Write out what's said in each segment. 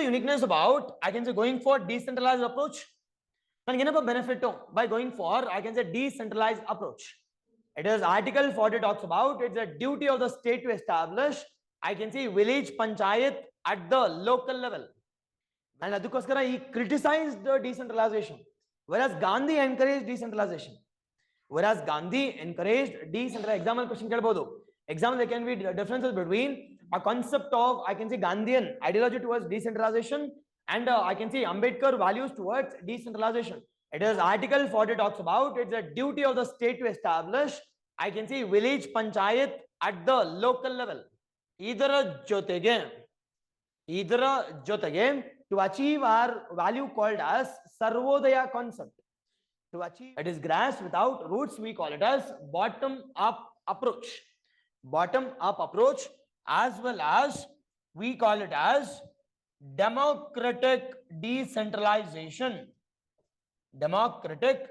the uniqueness about, I can say, going for decentralized approach? Benefit by going for, I can say, decentralized approach. It is Article 40 talks about it's a duty of the state to establish, I can say, village panchayat at the local level. And adukoskara he criticized the decentralization, whereas Gandhi encouraged decentralization. Example question kelbodu. Example, there can be differences between a concept of, I can say, Gandhian ideology towards decentralization and I can say Ambedkar values towards decentralization. It is Article 40 talks about it's a duty of the state to establish, I can say, village panchayat at the local level. Idara jotege to achieve our value called as Sarvodaya concept. To achieve it is grass without roots, we call it as bottom up approach. Bottom up approach, as well as we call it as democratic decentralization. Democratic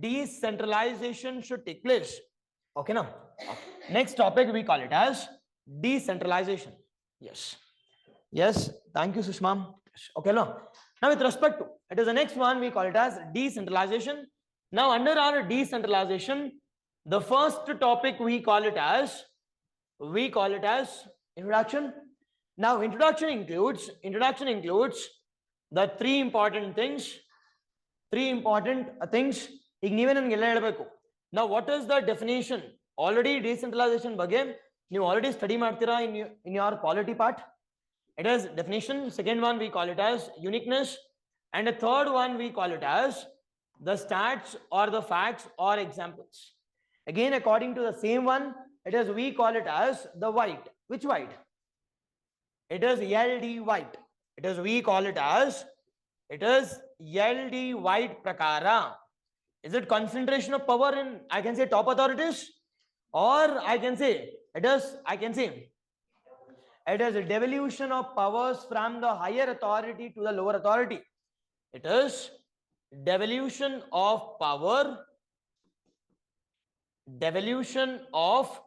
decentralization should take place. Okay, now next topic we call it as decentralization. Yes, thank you, Sushma. Okay, now with respect to it is the next one, we call it as decentralization. Now under our decentralization, the first topic we call it as introduction. Now introduction includes the three important things. Now what is the definition? Already decentralization ಬಗ್ಗೆ you already study ಮಾಡ್ತೀರಾ in your polity part. It is definition. Second one we call it as uniqueness, and the third one we call it as the stats or the facts or examples. Again, according to the same one, it is we call it as the white. Which white? It is LD white. It is we call it as LD white prakara. Is it concentration of power in, I can say, top authorities, or I can say it is a devolution of powers from the higher authority to the lower authority. It is devolution of power, devolution of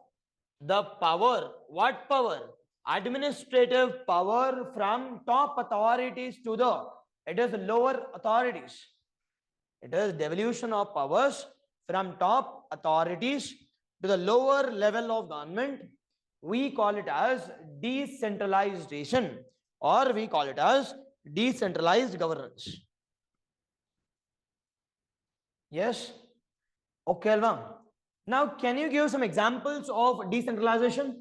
the power. What power? Administrative power from top authorities to the lower authorities. It is devolution of powers from top authorities to the lower level of government. We call it as decentralization, or we call it as decentralized governance. Yes. Okay, Alva. Now, can you give some examples of decentralization?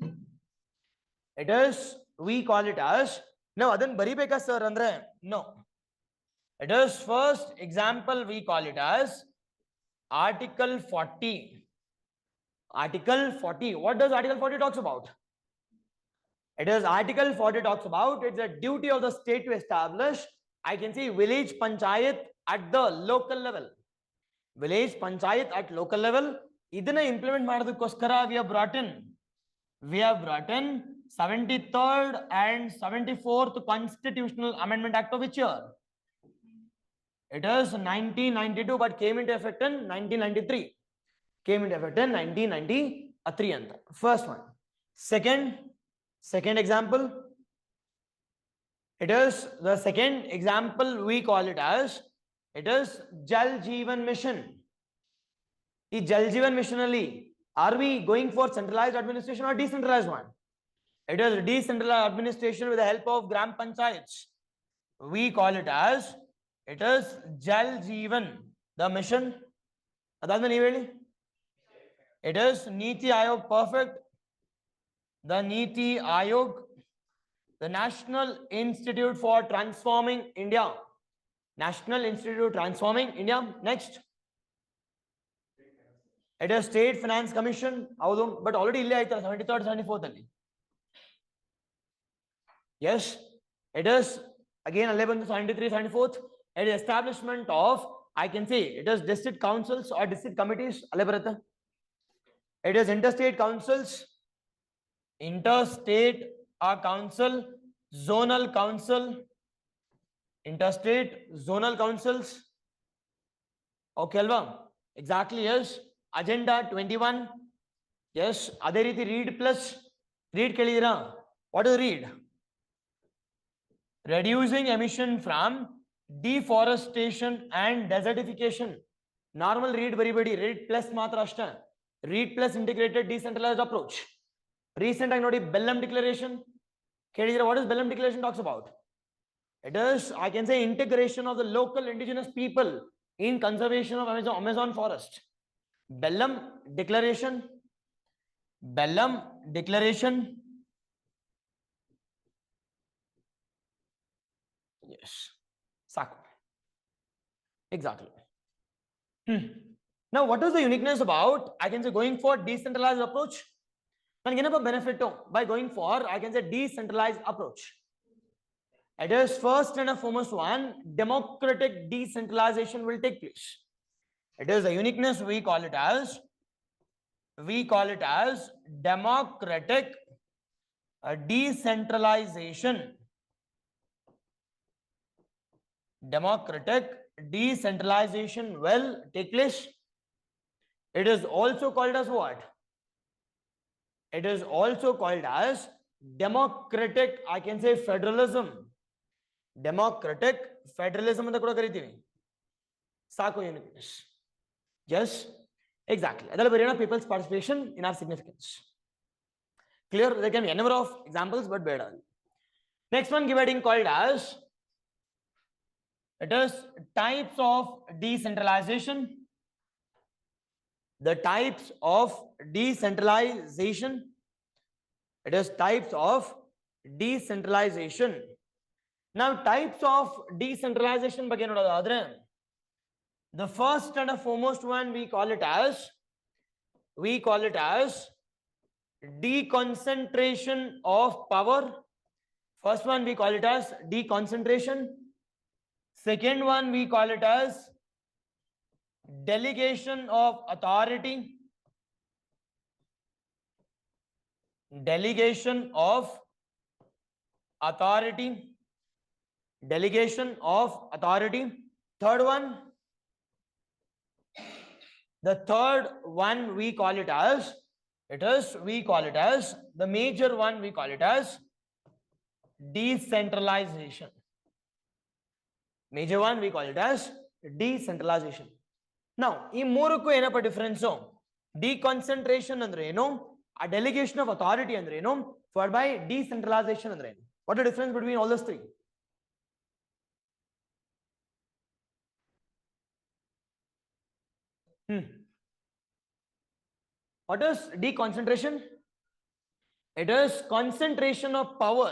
It is, we call it as, no, adan baribeka sir andre, no. It is first example, we call it as Article 40. Article 40. What does Article 40 talks about? It is Article 40 talks about it's a duty of the state to establish, I can say, village panchayat at the local level. Village panchayat at local level. Idana implement madadukkoskara we have brought in 73rd and 74th Constitutional Amendment Act of which year? It is 1992, but came into effect in 1993. Came into effect in 1993. First one. Second example. It is the second example, we call it as it is Jal Jeevan Mission. The Jal Jeevan Mission ali, are we going for centralized administration or decentralized one? It is decentralized administration with the help of Gram Panchayats. We call it as it is Jal Jeevan, the mission. It is Niti Ayog, perfect. The Niti Ayog, the National Institute for Transforming India. National Institute Transforming India. Next. It is State Finance Commission. But already 73rd, 74th. Yes. It is again 11th, 73, 74th. It is establishment of, I can say, it is district councils or district committees. It is interstate councils, interstate council, zonal council, interstate zonal councils. Okay, Alva. Exactly, yes. Agenda 21. Yes. Adhe riti read plus. Read kelidira. What is read? reducing emission from deforestation and desertification. Normal read bari read plus matra ashta. Read plus integrated decentralized approach. Recent I know Bellam Declaration. What is Bellam Declaration talks about? It is, I can say, integration of the local indigenous people in conservation of Amazon forest. Bellam Declaration. Bellam Declaration. Yes. Saku. Exactly. Now, what is the uniqueness about, I can say, going for decentralized approach? And benefit by going for, I can say, decentralized approach. It is first and foremost one, democratic decentralization will take place. It is a uniqueness, we call it as democratic decentralization. Democratic decentralization will take place. It is also called as what? It is also called as democratic, I can say, federalism. Democratic federalism ಅಂತ ಕೂಡ ಕರೀತೀವಿ. ಸಾಕು uniqueness. Yes, exactly. ಅದೆಲ್ಲ ಬರೆಯೋಣ people's participation in our significance. Clear? There can be a number of examples, but ಬೇಡ. Next one given called as, it is types of decentralization. The types of decentralization. It is types of decentralization. Now, types of decentralization ಬಗ್ಗೆ ನೋಡೋದಾದ್ರೆ, the first and foremost one we call it as deconcentration of power. First one we call it as deconcentration. Second one we call it as delegation of authority. Delegation of authority. Delegation of authority. Third one, the third one we call it as, the major one we call it as decentralization. Major one we call it as decentralization. Now, ಈ ಮೂರಕ್ಕೂ ಏನಪ್ಪ difference? ಡಿಕಾನ್ಸಂಟ್ರೇಷನ್ ಅಂದ್ರೆ ಏನು, ಆ delegation of authority ಅಂದ್ರೆ ಏನು, for by decentralisation ಅಂದ್ರೆ ಏನು? What the difference between all those three? What is deconcentration? It is concentration of power.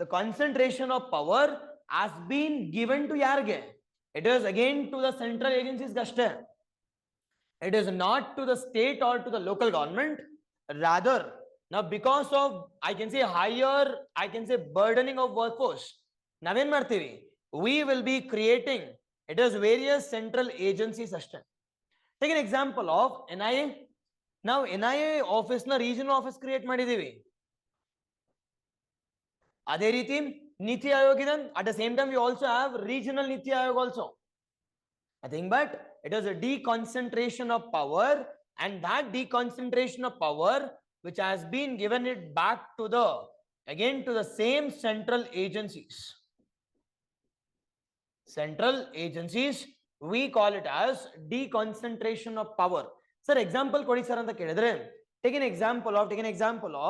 The concentration of power has been given to yarge. It is again to the central agencies gashte. It is not to the state or to the local government. Rather, now because of, I can say, higher, I can say, burdening of workforce, now when martivi, we will be creating, it is various central agencies ashte. Take an example of NIA. Now NIA office na regional office create ಮಾಡಿದೀವಿ. ಅದೇ ರೀತಿ ನೀತಿ ಆಯೋಗ ಇದೆ. At the same time we also have regional Niti Ayog also. Nothing but it is a deconcentration of power, and that deconcentration of power which has been given it back to the, again, to the same central agencies. Central agencies, we call it as deconcentration of power. Sir, example kodi sir anta kelidre, take an example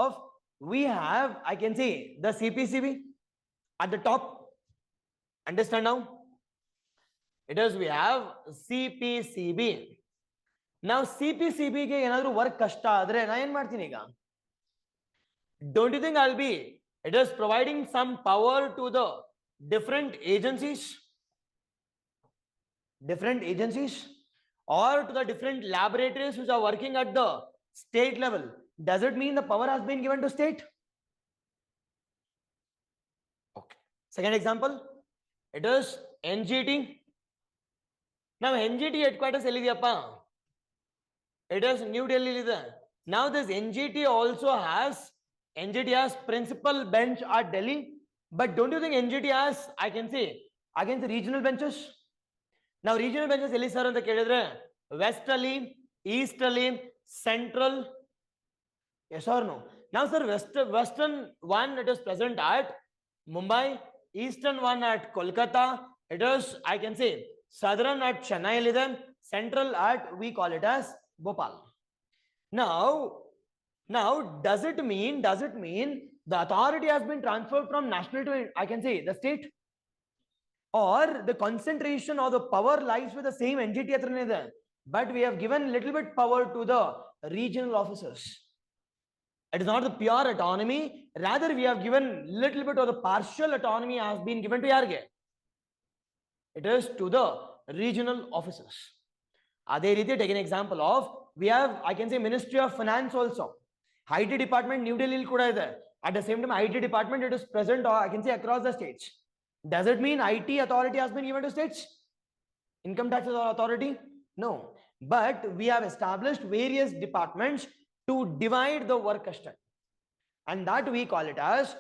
of we have, I can say, the CPCB at the top. Understand now? It is, we have CPCB. Now CPCB ge enadru work kashta adre na en martini iga? Don't you think I'll be, it is providing some power to the different agencies or to the different laboratories which are working at the state level? Does it mean the power has been given to state? Okay. Second example, it is NGT. Now NGT headquarters elidiyappa, it is New Delhi ಇದೆ. Now this NGT has principal bench at Delhi, but don't you think NGT has, I can say, regional benches? Now regional benches ಎಲ್ಲಿ sir ಅಂತ ಕೇಳಿದ್ರೆ, West ಅಲ್ಲಿ, East ಅಲ್ಲಿ, central. Yes or no? Now sir, western one, it is present at Mumbai, eastern one at Kolkata. It is, I can say, southern at Chennai, central at, we call it as Bhopal. Now, does it mean the authority has been transferred from national to, I can say, the state? Or the concentration or the power lies with the same entity, but we have given little bit power to the regional officers. It is not the pure autonomy, rather we have given little bit of the partial autonomy has been given to Yarge. It is to the regional officers. Ade riti, take an example of, we have, I can say, Ministry of Finance also. IT department New Delhi kuda ide. At the same time, IT department, it is present, or I can say, across the states. Does it mean IT authority has been given to states? Income tax authority? No. But we have established various departments to divide the work extent. And that we call it as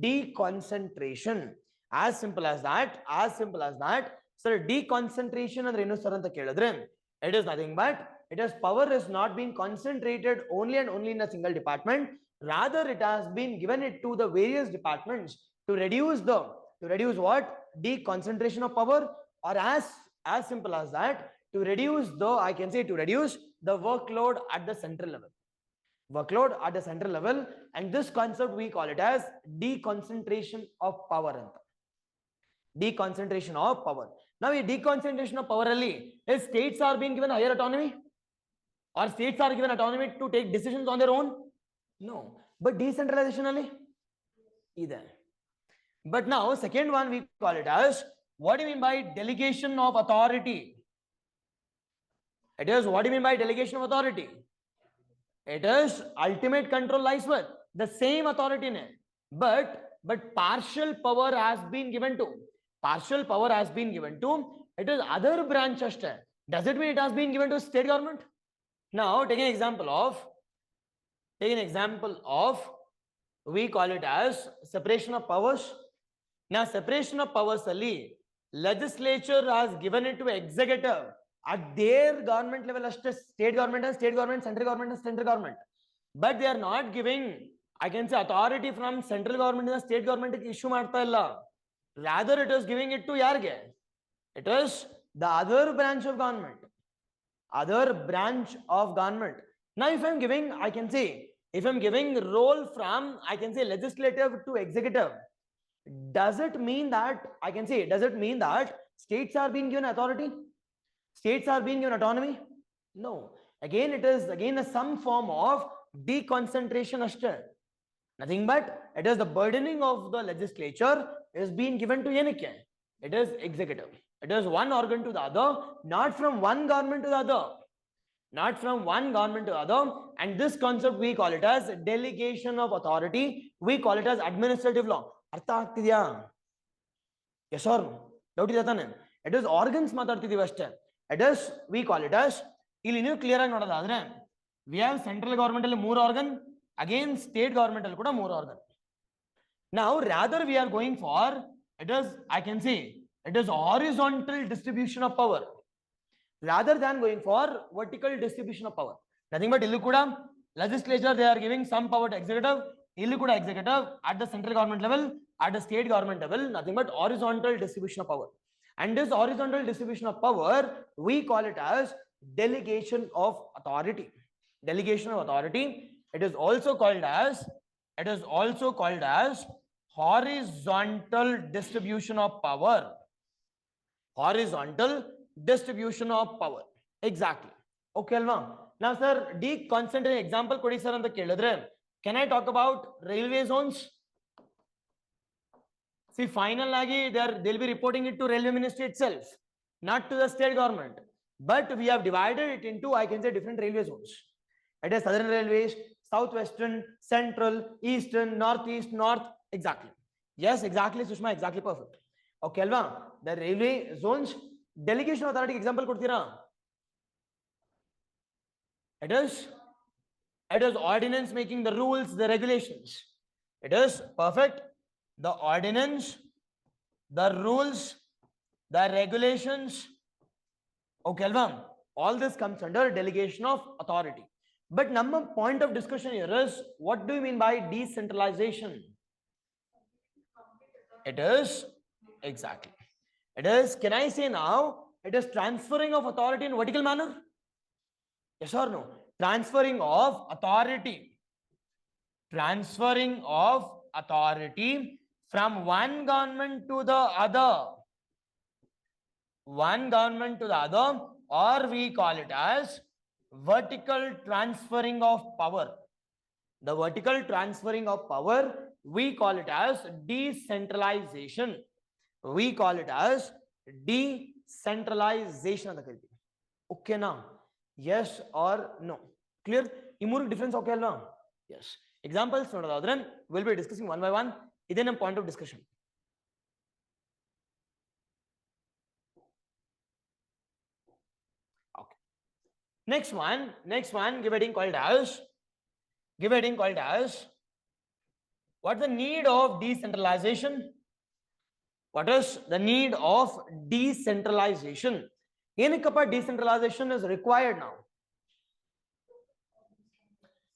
deconcentration. As simple as that. As simple as that. Sir, deconcentration and it is nothing but power is not being concentrated only and only in a single department. Rather, it has been given it to the various departments to reduce what? Deconcentration of power, or as simple as that, to reduce the, I can say, to reduce the workload at the central level. Workload at the central level, and this concept we call it as deconcentration of power. Deconcentration of power. Now, a deconcentration of power really is states are being given higher autonomy, or states are given autonomy to take decisions on their own? No. But decentralization only either. But now, second one we call it as, what do you mean by delegation of authority? It is, what do you mean by delegation of authority? It is ultimate control lies with the same authority, but partial power has been given to. Partial power has been given to, it is other branch. Does it mean it has been given to state government? Now, take an example of, we call it as separation of powers. Now, separation of powers, legislature has given it to executive at their government level, state government and state government, central government and central government. But they are not giving, I can say, authority from central government to the state government issue marta illa. Rather, it is giving it to yarge. It is the other branch of government. Other branch of government. Now, if I am giving, I can say, if I am giving role from, I can say, legislative to executive, does it mean that, I can say, does it mean that states are being given authority? States are being given autonomy? No. Again, it is some form of deconcentration. Nothing but it is the burdening of the legislature is being given to Yenike. It is executive. It is one organ to the other, not from one government to the other. Not from one government to the other. And this concept we call it as delegation of authority. We call it as administrative law. Artha agtidiya? Yes or no? Doubt idata? It is organs matartidhivi ashte. It is, we call it as, ಇಲ್ಲಿ ನೀವು clear ಆಗಿ ನೋಡೋದಾದ್ರೆ, we have central government ಅಲ್ಲಿ 3 organ, again state government ಅಲ್ಲಿ ಕೂಡ 3 organ. Now, rather we are going for, it is, I can say, it is horizontal distribution of power, rather than going for vertical distribution of power. Nothing but illu kuda legislature, they are giving some power to executive, illu kuda executive at the central government level, at the state government level, nothing but horizontal distribution of power. And this horizontal distribution of power, we call it as delegation of authority. Delegation of authority. It is also called as horizontal distribution of power. Horizontal distribution of power. Exactly. Okay, Alva. Now, sir, deconcentration example kodi sir anta kelidre. Can I talk about railway zones? See, final agi they'll be reporting it to railway ministry itself, not to the state government. But we have divided it into, I can say, different railway zones. It is southern railways, southwestern, central, eastern, northeast, north. Exactly. Yes, exactly, Sushma, exactly perfect. Okay, Alva. The railway zones delegation authority example kodtira. It is ordinance making the rules, the regulations. It is perfect. The ordinance, the rules, the regulations. Okay, Alva. All this comes under delegation of authority. But number point of discussion here is, what do you mean by decentralization? It is exactly. It is, can I say now, it is transferring of authority in vertical manner? Yes or no? Transferring of authority. Transferring of authority from one government to the other. One government to the other, or we call it as vertical transferring of power. The vertical transferring of power, we call it as decentralization. We call it as decentralization. Okay now? Yes or no? Clear? Imur difference okay alva? Yes. Examples we'll be discussing one by one. This is a point of discussion. Okay. Next one, give a heading called as, what's the need of decentralization? What is the need of decentralization? Decentralization is required now.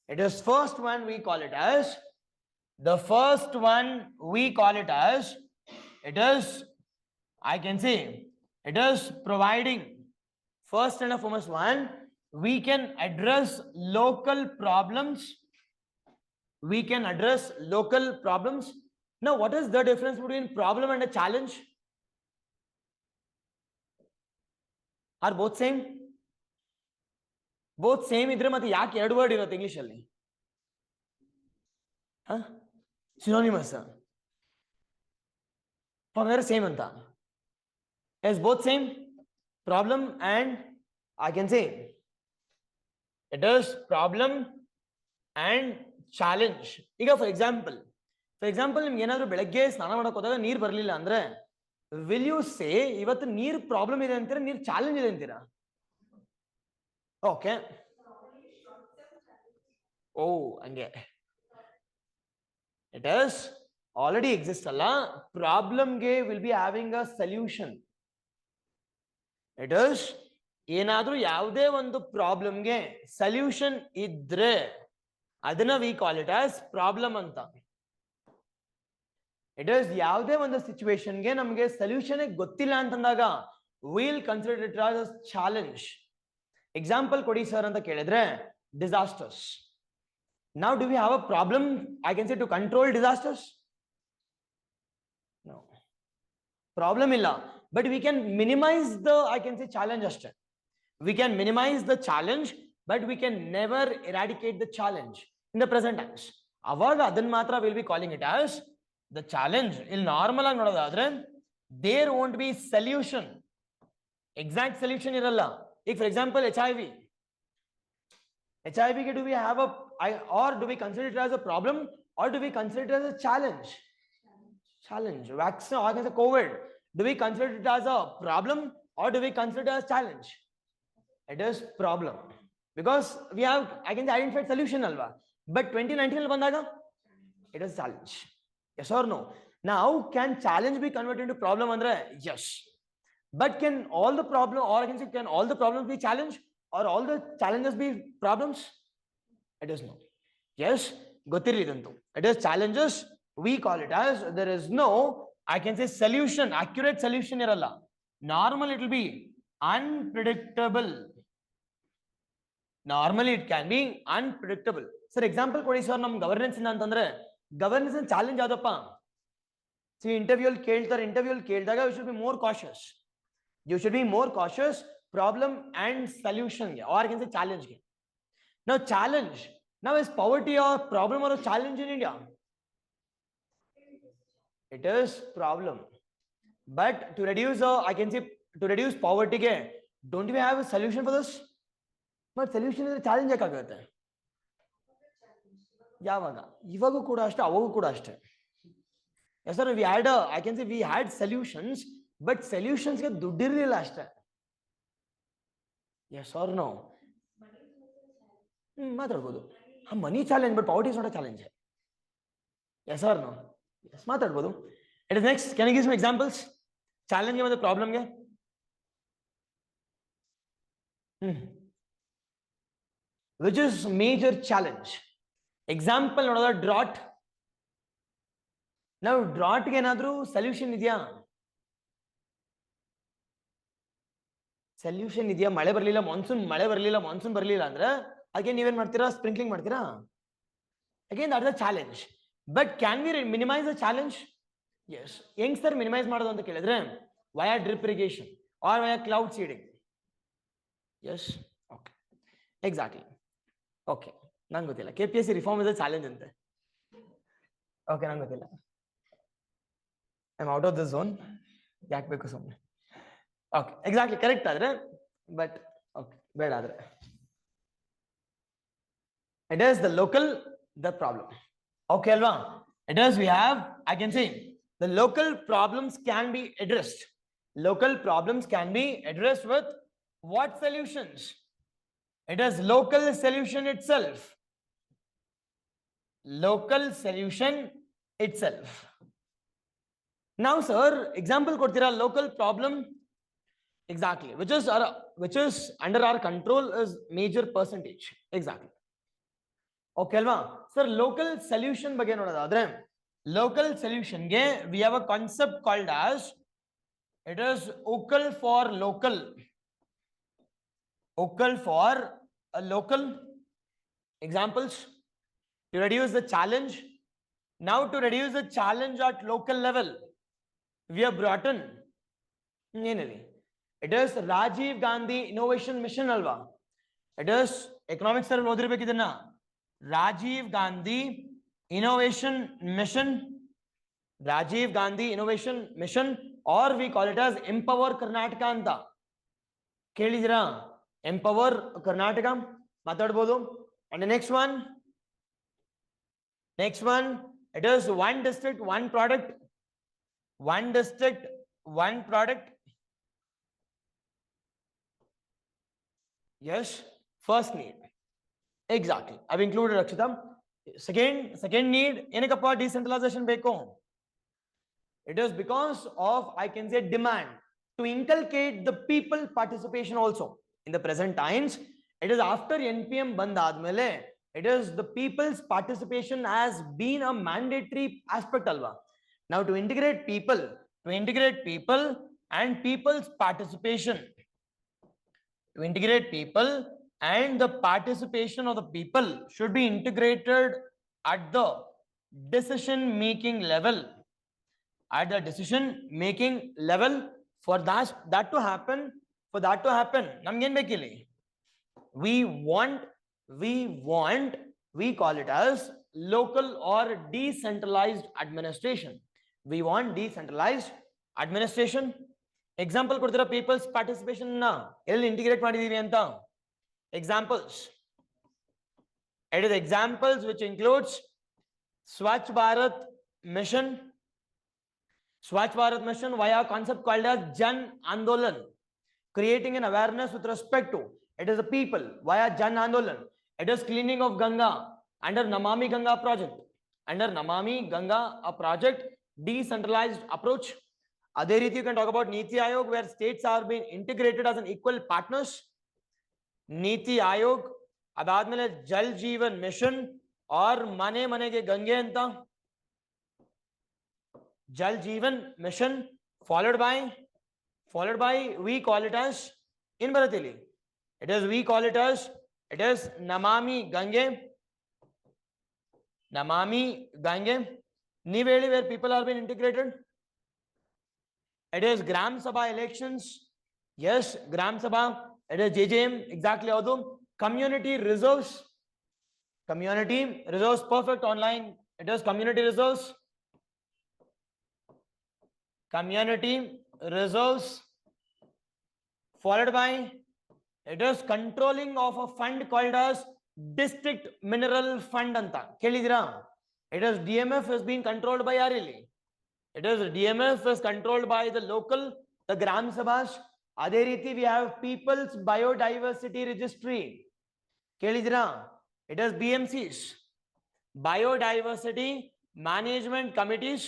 It is first one we call it as, it is, I can say, it is providing, first and foremost one, we can address local problems. We can address local problems. Now, what is the difference between problem and a challenge? Are both same? Both same idre matte yaake ಎರಡು word ಇರುತ್ತೆ English ಅಲ್ಲಿ? Synonymous. Or same anta? Is both same? Problem and I can say it is problem and challenge. ಈಗ for example ನಿಮ್ಗೆ ಏನಾದರೂ ಬೆಳಗ್ಗೆ ಸ್ನಾನ ಮಾಡಕ್ಕೆ ಹೋದಾಗ ನೀರು ಬರಲಿಲ್ಲ ಅಂದ್ರೆ will you say ಇವತ್ತು ನೀರು ಪ್ರಾಬ್ಲಮ್ ಇದೆ ಅಂತೀರಾ, ನೀರು ಚಾಲೆಂಜ್ ಇದೆ ಅಂತೀರಾ? ಓಕೆ, ಓ ಹಂಗೆ. It is already exists ಅಲ್ಲ, ಪ್ರಾಬ್ಲಮ್ಗೆ will be having a solution. It is ಏನಾದ್ರೂ ಯಾವುದೇ ಒಂದು ಪ್ರಾಬ್ಲಮ್ಗೆ ಸೊಲ್ಯೂಷನ್ ಇದ್ರೆ ಅದನ್ನ we call it as problem ಅಂತ. ಇಟ್ ಇಸ್ ಯಾವುದೇ ಒಂದು ಸಿಚುವೇಶನ್ಗೆ ನಮಗೆ ಸೊಲ್ಯೂಷನ್ ಗೊತ್ತಿಲ್ಲ ಅಂತಂದಾಗ will consider it as challenge. Example ಕೊಡಿ ಸರ್ ಅಂತ ಕೇಳಿದ್ರೆ, disasters. Now do we have a problem I can say to control disasters? No, problem ಇಲ್ಲ, but we can minimize the, I can say, challenge ashte. We can minimize the challenge, but we can never eradicate the challenge in the present times. Avaga adan matra will be calling it as the challenge. Il normal agi nododadre there won't be solution, exact solution iralla. If for example HIV ke do we have a, or do we consider it as a problem, or do we consider it as a challenge? Vaccine, or I can say COVID, do we consider it as a problem or do we consider it as challenge? It is problem because we have, I can say, identified solution alva, but 2019 bandaga it is challenge. Yes or no? Now can challenge be converted into problem andre? Yes, but can all the problem, or I can say, can all the problems be challenge or all the challenges be problems? It is no. Yes, gotirli idantu. It is challenges. We call it as, there is no, I can say, solution, accurate solution iralla. Normal it will be unpredictable. Normally it can be unpredictable. Sir, example kodi sir, nam governance inda antandre governance challenge adappa. See, interview keldaga you should be more cautious. You should be more cautious. Problem and solution, or I can say challenge. Now challenge, now is poverty or problem or a challenge in India? It is problem, but to reduce, I can say, to reduce poverty, don't we have a solution for this? But solution is a challenge. Yavaga ivagu kuda ashte, avagu kuda ashte. Yes sir, we had a, I can say, we had solutions, but solutions ge duddu irilla ashte. Yes or no? Matadbodu. Money challenge, but poverty is not a challenge. Yes or no? Yes, matadbodu. It is next. Can you give some examples? Challenge with the problem ge? Which is major challenge? Example, another drought. ನಾವು ಡ್ರಾಟ್ಗೆ ಏನಾದ್ರೂ solution ಇದೆಯಾ? Solution ಇದೆಯಾ? ಮಳೆ ಬರಲಿಲ್ಲ, monsoon ಬರಲಿಲ್ಲ ಅಂದ್ರೆ again ನೀವೇನ್ ಮಾಡ್ತೀರಾ? ಸ್ಪ್ರಿಂಕ್ಲಿಂಗ್ ಮಾಡ್ತೀರಾ? Again that is a challenge. But can we minimise the challenge? Yes. ಹೆಂಗ್ ಸರ್ ಮಿನಿಮೈಸ್ ಮಾಡೋದು ಅಂತ ಕೇಳಿದ್ರೆ via drip irrigation or via cloud seeding. Yes, okay, exactly. Okay, ನಂಗೆ ಗೊತ್ತಿಲ್ಲ. KPSC reform is a challenge ಅಂತೆ. Okay, ನಂಗೆ ಗೊತ್ತಿಲ್ಲ. I am out of the zone. ಯಾಕೆ ಬೇಕು ಸುಮ್ಮನೆ. ಓಕೆ, ಎಕ್ಸಾಕ್ಟ್ಲಿ ಕರೆಕ್ಟ್ ಆದ್ರೆ, ಬಟ್ ಓಕೆ ಬೇಡ ಆದ್ರೆ it is the local the problem. Okay alva, it is we have, I can say the local problems can be addressed. Local problems can be addressed with what solutions? It is local solution itself. Local solution itself. Now sir, example kodtira local problem. Exactly, which is under our control is major percentage. Exactly. Okay ಅಲ್ವಾ sir? Local solution ಬಗ್ಗೆ ನೋಡೋದಾದ್ರೆ, local ಸೊಲ್ಯೂಷನ್ಗೆ we have a concept called as it is vocal for local. Vocal for local. Examples to reduce the challenge. Now to reduce the challenge at local level we have brought in ಏನಿದೆ, it is Rajiv Gandhi innovation mission ಅಲ್ವಾ? It is economics ಅಲ್ಲಿ ಓದಿರ್ಬೇಕು ಇದನ್ನ. Rajiv Gandhi Innovation Mission, Rajiv Gandhi Innovation Mission, or we call it as Empower Karnataka anta. Kelidira? Empower Karnataka matadbodu. And the next one, it is one district, one product. One district, one product. Yes, first need. Exactly, I've included Akshita. Second need, ಏನಕ್ಕಪ್ಪ decentralisation ಬೇಕು? It is because of, I can say, demand to inculcate the people participation also. In the present times, it is after NPM bandadmele, it is the people's participation has been a mandatory aspect alva. Now to integrate people and people's participation, to integrate people and the participation of the people should be integrated at the decision making level. At the decision making level, for that to happen, namgen bekili, we call it as local or decentralized administration. We want decentralized administration. Example kodira people's participation na elli integrate ಮಾಡಿದೀವಿ ಅಂತ. Examples, it is examples which includes Swachh Bharat Mission. Swachh Bharat Mission via concept called as Jan Andolan, creating an awareness with respect to it is the people via Jan Andolan. It is cleaning of Ganga under Namami Ganga project. Under Namami Ganga a project, decentralized approach. Adhe riti you can talk about Niti Aayog, where states are being integrated as an equal partners. NITI Aayog, अदाद्मेले जल जीवन mission और मने मनेगे गंगे ಅಂತ. जल जीवन mission followed by we call it as in Bharatili, it is we call it as it is Namami Gange. Niveli, where people are being integrated. It is Gram Sabha elections. Yes, Gram Sabha. It is JJM, exactly. Community resource, perfect online. It is community resource, followed by it is controlling of a fund called as district mineral fund anta. Kelidira? It is DMF is being controlled by RLE. It is DMF is controlled by the local, the Gram Sabhas. ಅದೇ ರೀತಿ we have people's biodiversity registry. ಕೇಳಿದಿರಾ? It is BMCs, biodiversity management committees.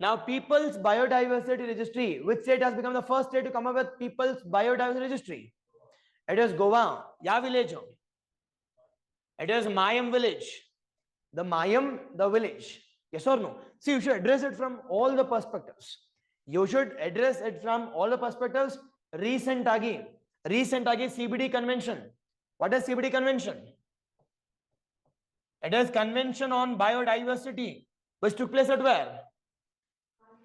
Now people's biodiversity registry, which state has become the first state to come up with people's biodiversity registry? It is Goa. Ya village? It is Mayam village. The village. Yes or no? See, you should address it from all the perspectives. You should address it from all the perspectives. Recent CBD convention. What is CBD convention? It is convention on biodiversity, which took place at where?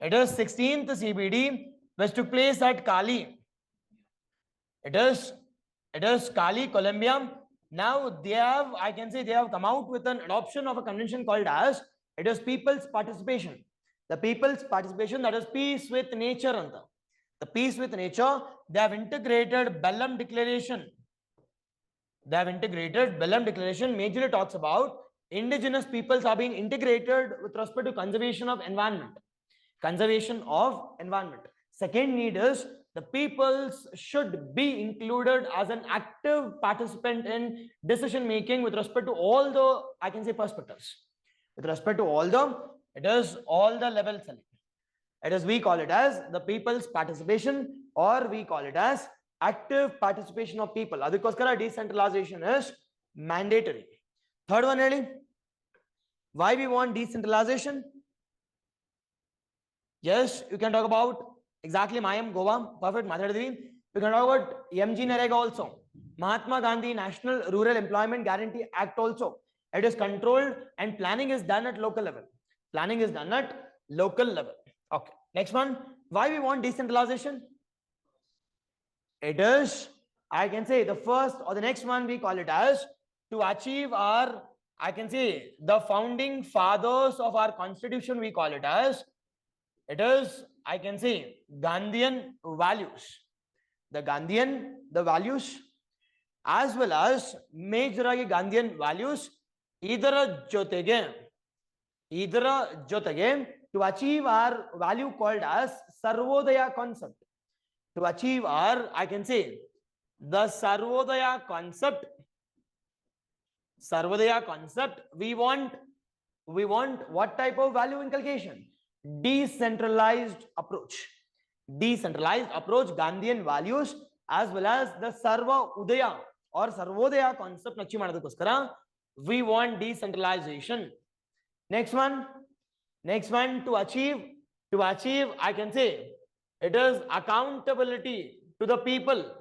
It is 16th CBD, which took place at Cali. It is Cali, Colombia. Now they have, I can say, they have come out with an adoption of a convention called as, it is people's participation. The people's participation, that is peace with nature. Anta. The peace with nature, they have integrated Bellam Declaration. They have integrated Bellam Declaration, majorly talks about indigenous peoples are being integrated with respect to conservation of environment. Conservation of environment. Second need is the peoples should be included as an active participant in decision making with respect to all the, I can say, perspectives. With respect to all the, it is all the levels. It is, we call it as the people's participation, or we call it as active participation of people. Adikoskara decentralization is mandatory. Third one, really, why we want decentralization? Yes, you can talk about exactly Mayam Goa, perfect Madhadri. You can talk about MG Narega also. Mahatma Gandhi National Rural Employment Guarantee Act also. It is controlled and planning is done at local level. Planning is done at local level. Okay. Next one. Why we want decentralization? It is, I can say, the first or the next one we call it as to achieve our, I can say, the founding fathers of our constitution, we call it as, it is, I can say, Gandhian values. The values, as well as majoragi Gandhian values, idara jotege, to achieve our value called as Sarvodaya concept. To achieve our, I can say, the Sarvodaya concept, we want what type of value inculcation? Decentralized approach, Gandhian values, as well as the Sarva Udaya or Sarvodaya concept. We want decentralization. Next one, to achieve, I can say, it is accountability to the people,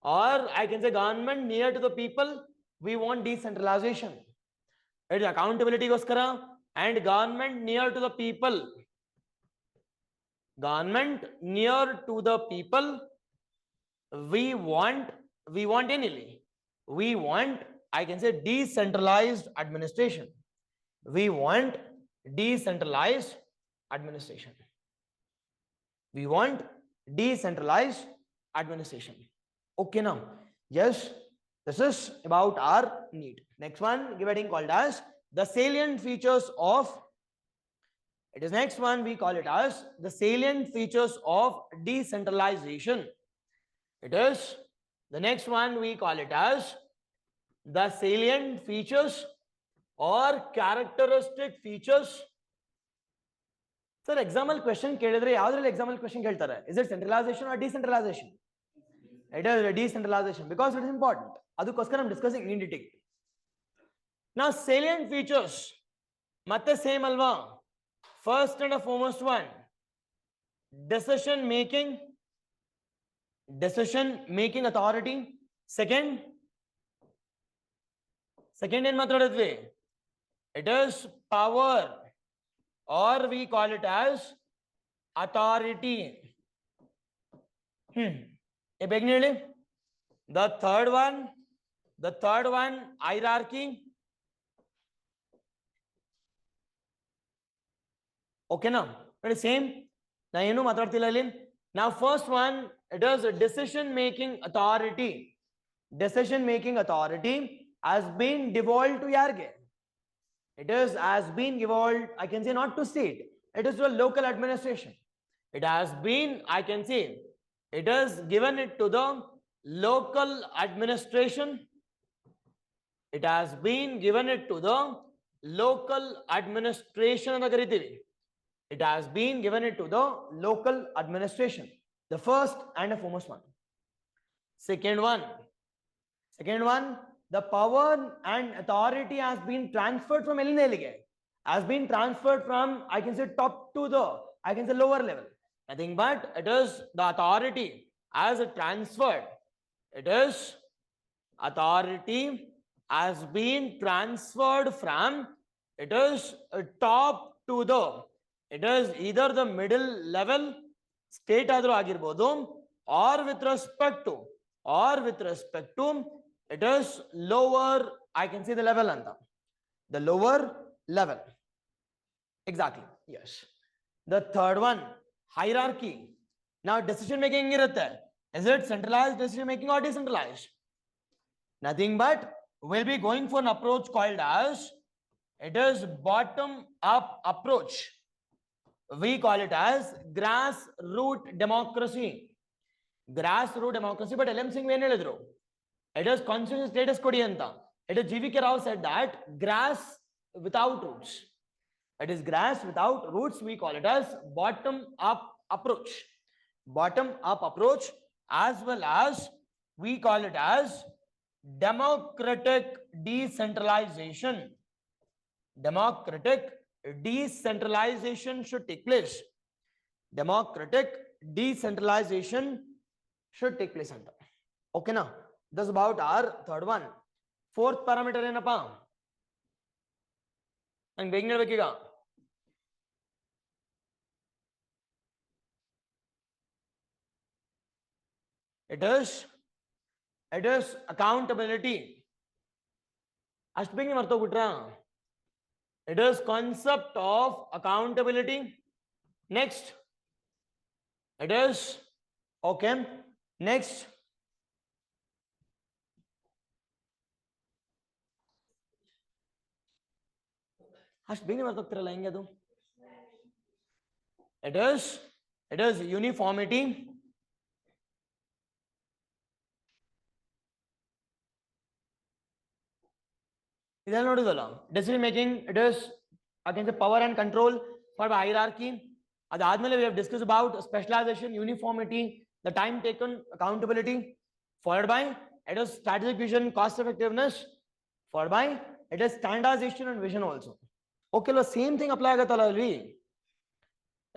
or I can say government near to the people. We want decentralization. It is accountability goskara and government near to the people. Government near to the people. We want annually. We want, I can say, decentralized administration. We want decentralized administration. We want decentralized administration. Okay, now, yes, this is about our need. Next one, getting called as the salient features of, it is next one, we call it as the salient features of decentralization. It is the next one, we call it as the salient features or characteristic features. Sir, example question ಕೇಳಿದ್ರೆ ಯಾವುದರಲ್ಲಿ example question ಕೇಳ್ತಾರೆ? Is it centralization or decentralization? It is decentralization because it is important. ಅದಕ್ಕೋಸ್ಕರ I'm discussing in detail. Now salient features ಮತ್ತೆ same ಅಲ್ವಾ? First and the foremost one, decision making authority. Second ಏನ್ ಮಾತಾಡಿದ್ವಿ? It is power, or we call it as authority. The third one, hierarchy. Okay, now it is same. Now ಏನು ಮಾತಾಡ್ತಿಲ್ಲ ಇಲ್ಲಿ. Now first one, it is a decision making authority. Decision making authority has been devolved to ಯಾರಿಗೆ? It is has been devolved, I can say, not to state, it is to a local administration. It has been, I can say, it is given it to the local administration. It has been given it to the local administration ಅಂತ ಕರಿತೀವಿ. It has been given it to the local administration. The first and the foremost one. Second one, the power and authority has been transferred from ಎಲ್ಲಿಂದ ಎಲ್ಲಿಗೆ? has been transferred from, I can say, top to the, I can say, lower level. Nothing but it is the authority as it transferred. It is authority has been transferred from, it is top to the, it is either the middle level state ಆದರೂ ಆಗಿರಬಹುದು, or with respect to it is lower, I can say, the level anta, the lower level. Exactly, yes. The third one, hierarchy. Now decision making irutte, is it centralized decision making or decentralized? Nothing but we'll be going for an approach called as, it is bottom up approach. We call it as grassroots democracy. Grassroots democracy. But LM Singh ಏನು ಹೇಳಿದ್ರು, it is constitutional status kodi anta. It is GVK Rao said that grass without roots. It is grass without roots. We call it as bottom up approach. Bottom up approach, as well as we call it as democratic decentralization. Democratic decentralization should take place. Democratic decentralization should take place. Okay, now this is about our third one. Fourth parameter ಏನಪ್ಪ ನಂಗೆ ಬೇಗ ಹೇಳ್ಬೇಕೀಗ. It is accountability. ಅಷ್ಟು ಬೇಗ ಮರ್ತೋಗ್ಬಿಟ್ರಾ? It is concept of accountability. Next, it is okay. Next, ಅಷ್ಟು ಬೇಗ ಮರ್ತೋಗ್ತಿರಲ್ಲ ಹೆಂಗೆ ಅದು? It is uniformity. ಇದೆಲ್ಲ ನೋಡಿದಲ್ಲ, decision making, it is I can say power and control for hierarchy. ಅದಾದ್ಮೇಲೆ we have discussed about specialization, uniformity, the time taken, accountability, followed by it is strategic vision, cost effectiveness, followed by it is standardization and vision also. Okay, the same thing apply ಆಗತ್ತಲ್ಲ Alvi?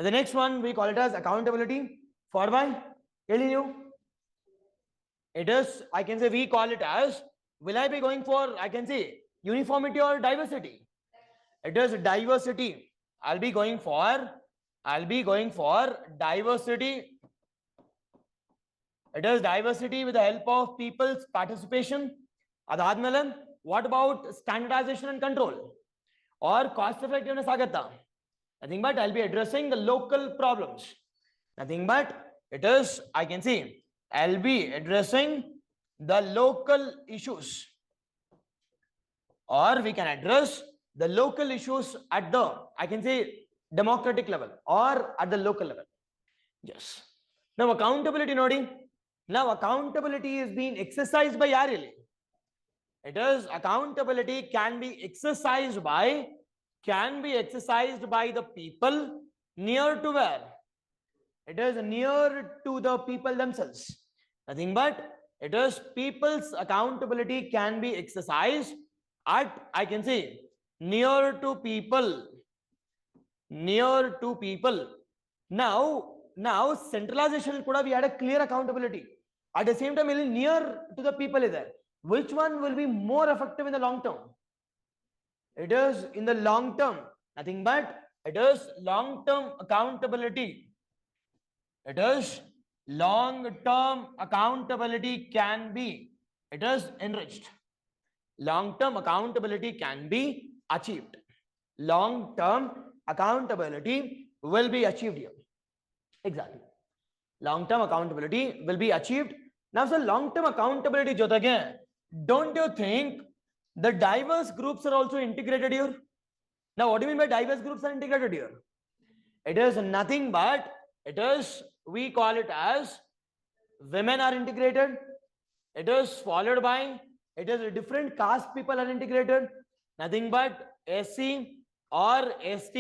The next one we call it as accountability, followed by ಹೇಳಿ ನೀವು, it is, I can say, we call it as, will I be going for, I can say, uniformity or diversity? It is diversity. I'll be going for diversity. It is diversity with the help of people's participation. Adadmele, what about standardization and control or cost effectiveness agatta? Nothing but I'll be addressing the local problems. Nothing but it is, I can see, I'll be addressing the local issues, or we can address the local issues at the, I can say, democratic level or at the local level. Yes. Now accountability nodi. Now accountability is being exercised by yarili. It is accountability can be exercised by the people near to where? It is near to the people themselves. Nothing but it is people's accountability can be exercised at, I can say, near to people. Now centralization kuda we had a clear accountability. At the same time, near to the people is there. Which one will be more effective in the long term? It is in the long term. Nothing but it is long term accountability. It is long term accountability can be, it is enriched. Long term accountability can be achieved. Long term accountability will be achieved here. Exactly. Long term accountability will be achieved. Now, so long term accountability jotage, don't you think the diverse groups are also integrated here? Now, what do you mean by diverse groups are integrated here? It is nothing but it is, we call it as women are integrated. It is followed by it is different caste people are integrated. Nothing but SC or ST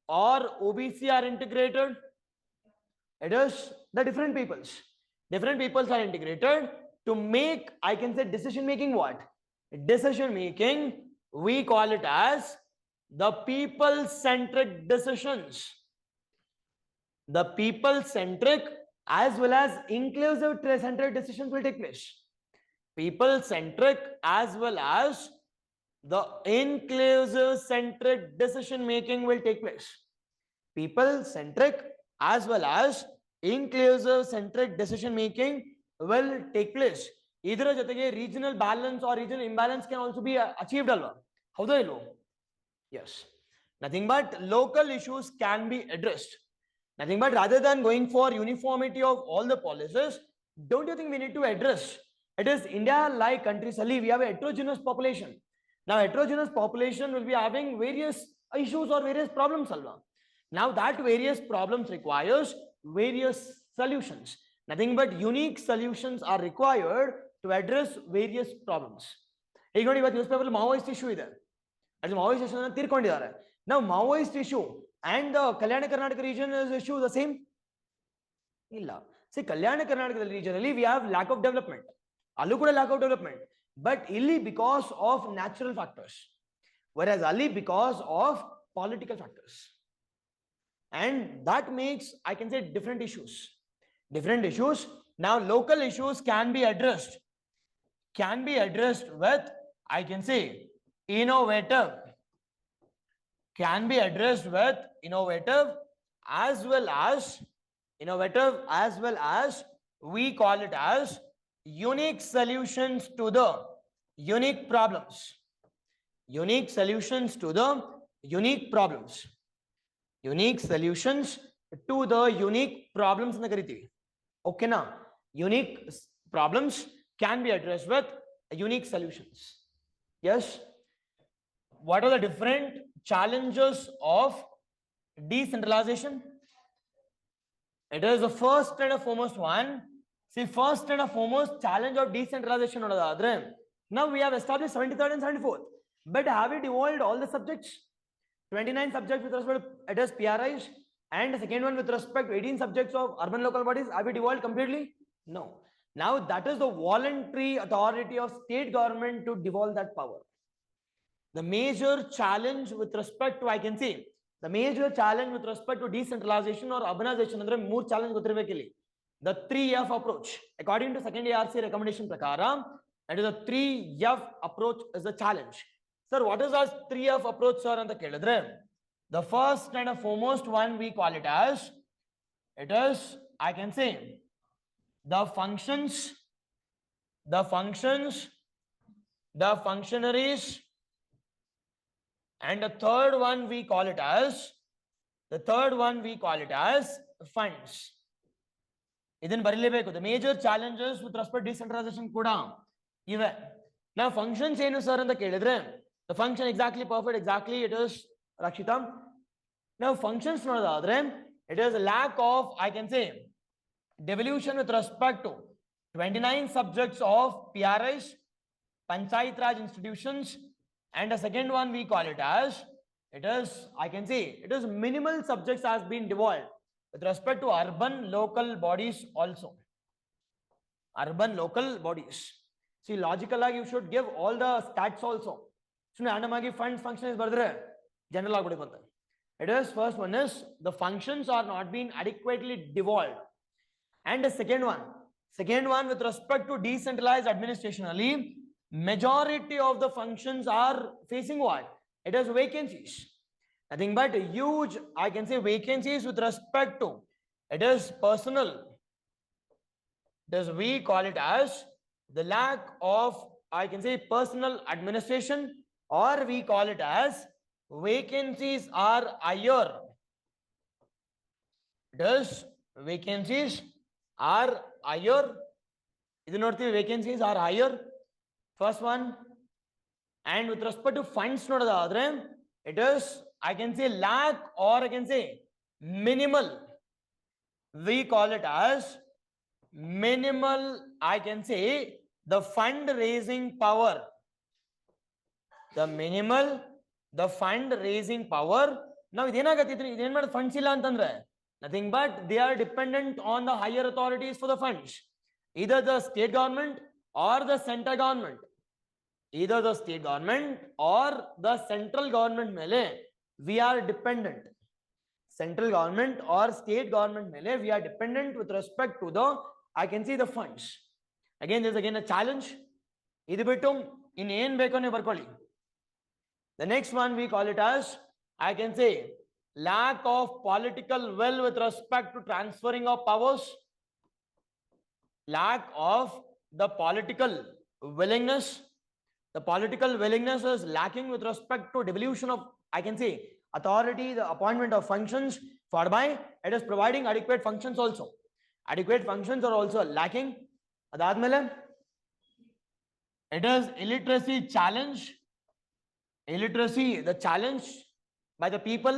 or OBC are integrated. It is the different peoples are integrated to make, I can say, decision making. What decision making? We call it as the people-centric decisions. The people-centric as well as inclusive-centric decisions will take place. People-centric as well as the inclusive-centric decision-making will take place. People-centric as well as inclusive-centric decision-making will take place. Either regional balance or regional imbalance can also be achieved. How do I know? Yes. Nothing but local issues can be addressed. Nothing but rather than going for uniformity of all the policies, don't you think we need to address? It is India-like countries, we have a heterogeneous population. Now, heterogeneous population will be having various issues or various problems. Now, that various problems requires various solutions. Nothing but unique solutions are required to address various problems. ಈಗ ನೋಡಿ ಇವತ್ತು news paper Maoist issue ಇದೆ. ಅದು Maoist issue ತೀರ್ಕೊಂಡಿದ್ದಾರೆ. Now Maoist issue and the Kalyana Karnataka region is issue the same? Illa. See, Kalyana Karnataka region we have lack of development. Allu kuda lack of development. But illi because of natural factors. Whereas Ali because of political factors. And that makes, I can say, different issues. Different issues. Now local issues can be addressed. Can be addressed with, I can say, innovative. Can be addressed with innovative as well as we call it as unique solutions to the unique problems. Unique solutions to the unique problems. Unique solutions to the unique problems. Okay, now unique problems can be addressed with unique solutions. Yes. What are the different challenges of decentralization? It is the first and foremost one. See, first and foremost challenge of decentralization. Now we have established 73rd and 74th. But have we devolved all the subjects? 29 subjects with respect to it is PRIs, and the second one with respect to 18 subjects of urban local bodies. Have we devolved completely? No. Now that is the voluntary authority of state government to devolve that power. The major challenge with respect to, I can say, the major challenge with respect to decentralization or urbanization, more challenge the 3F approach. According to second ARC recommendation prakara, it is a 3F approach is the challenge. Sir, what is our 3F approach, sir? The first and foremost one we call it as, it is, I can say, the functions, the functionaries, and the third one we call it as funds. The major challenges with respect to decentralization kuda ive. Now functions enu sir anta kelidre, the function exactly perfect, exactly it is Rakshita. Now functions nodadre, it is a lack of, I can say, devolution with respect to 29 subjects of PRIs, Panchayat Raj institutions, and the second one we call it as, it is, I can say, it is minimal subjects has been devolved with respect to urban local bodies also. Urban local bodies. See, logically you should give all the stats also. So randomly funds function is general. It is, first one is the functions are not being adequately devolved. And the second one with respect to decentralized administration, majority of the functions are facing what? It is vacancies. Nothing but huge, I can say, vacancies with respect to, it is personal. Does we call it as the lack of, I can say, personal administration, or we call it as vacancies are higher. Does vacancies are higher? Vacancies are higher. First one. And with respect to funds, it is, I can say, lack, or I can say minimal. We call it as minimal, I can say, the fundraising power. The minimal, the fundraising power. Now, funds nothing but they are dependent on the higher authorities for the funds, either the state government or the central government. either the state government or the central government mele we are dependent. Central government or state government mele we are dependent with respect to the, I can see, the funds. Again, there's again a challenge. Idu bittu in ಏನು ಬೇಕೋ ನೀವು ಬರ್ಕೊಳ್ಳಿ. The next one we call it as, I can say, lack of political will with respect to transferring of powers. Lack of the political willingness. The political willingness is lacking with respect to devolution of, I can say, authority, the appointment of functions, whereby it is providing adequate functions also. Adequate functions are also lacking. Adadmele, it is illiteracy challenge. Illiteracy, the challenge by the people.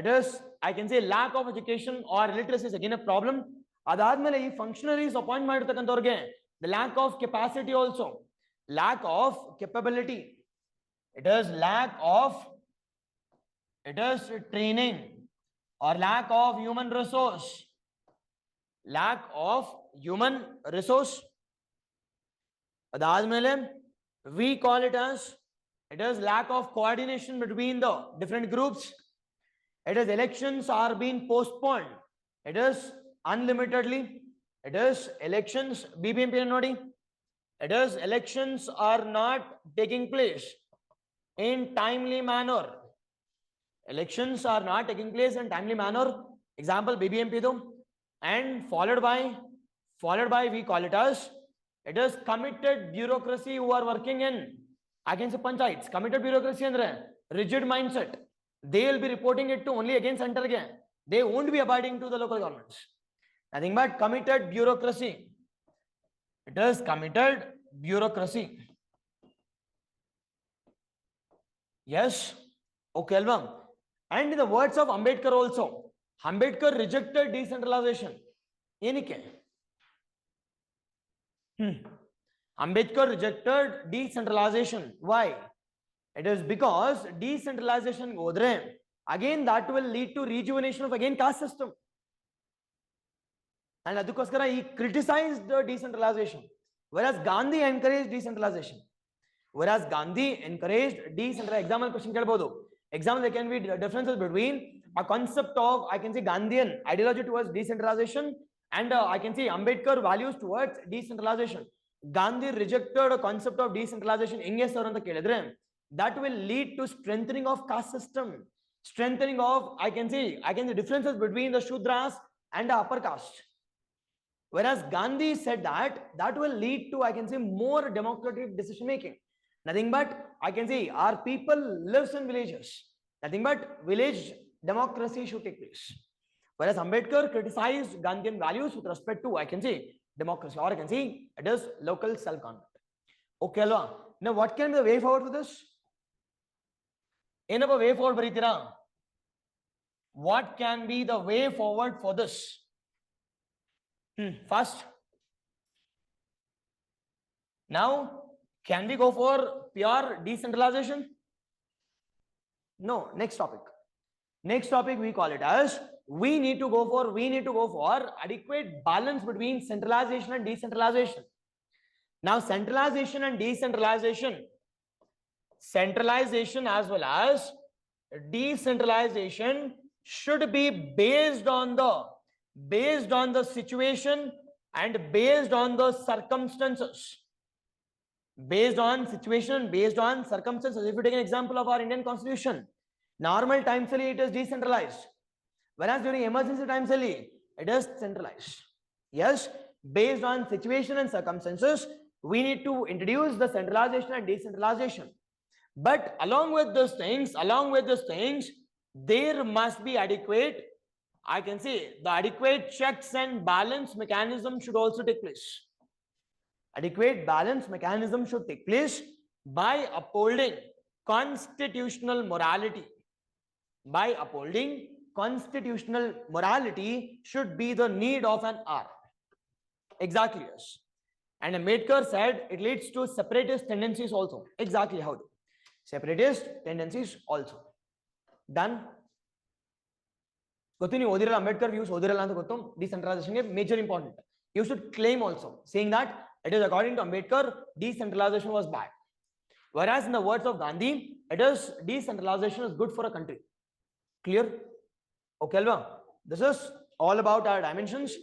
It is, I can say, lack of education or illiteracy is again a problem. Adadmele, ee functionaries appoint ಮಾಡಿರ್ತಕ್ಕಂಥವ್ರಿಗೆ the lack of capacity also. Lack of capability. It is lack of, it is training or lack of human resource. Lack of human resource. Adadmele, we call it as, it is lack of coordination between the different groups. It is elections are being postponed. It is unlimitedly. It is elections BBMP nodi. It is elections are not taking place in timely manner. Elections are not taking place in timely manner. Example BBMP do, and followed by we call it as, it is committed bureaucracy who are working in, I can say, panchayats. Committed bureaucracy andre rigid mindset. They will be reporting it to only against center again. They won't be abiding to the local governments. Nothing but committed bureaucracy. It is committed bureaucracy. Yes. Okay, Alvam. And in the words of Ambedkar also, Ambedkar rejected decentralization. Yenike. Ambedkar rejected decentralization. Why? It is because decentralization godre, again that will lead to rejuvenation of again caste system. And adukoskara he criticized the decentralization, whereas Gandhi encouraged decentralization. Whereas Gandhi encouraged decentralization. Example question kelbodu. Example, there can be differences between a concept of, I can say, Gandhian ideology towards decentralization and I can say Ambedkar values towards decentralization. Gandhi rejected a concept of decentralization. That will lead to strengthening of caste system, strengthening of, I can say differences between the Shudras and the upper caste. Whereas Gandhi said that will lead to, I can say, more democratic decision making. Nothing but, I can say, our people lives in villages. Nothing but village democracy should take place. Whereas Ambedkar criticized Gandhian values with respect to, I can say, democracy, or I can say it is local self-government. Okay, alva. Now what can be the way forward for this? Enapa way forward baritira? What can be the way forward for this? First, now can we go for pure decentralization? No. Next topic. Next topic we call it as, we need to go for adequate balance between centralization and decentralization. Now centralization and decentralization, centralization as well as decentralization should be based on the situation and based on the circumstances. Based on situation, based on circumstances. If you take an example of our Indian Constitution, normal times it is decentralized, whereas during emergency times it is centralized. Yes, based on situation and circumstances, we need to introduce the centralization and decentralization. But along with these things, there must be adequate, I can say, the adequate checks and balance mechanism should also take place. Adequate balance mechanism should take place by upholding constitutional morality. By upholding constitutional morality should be the need of an hour. Exactly, yes. And Ambedkar said it leads to separatist tendencies also. Exactly how? Separatist tendencies also. Done. Gottini odirala Ambedkar views odirala anta gottu. Decentralization is major important. You should claim also, saying that it is according to Ambedkar, decentralization was bad. Whereas in the words of Gandhi, it is decentralization is good for a country. Clear? Okay, Alva. This is all about our dimensions.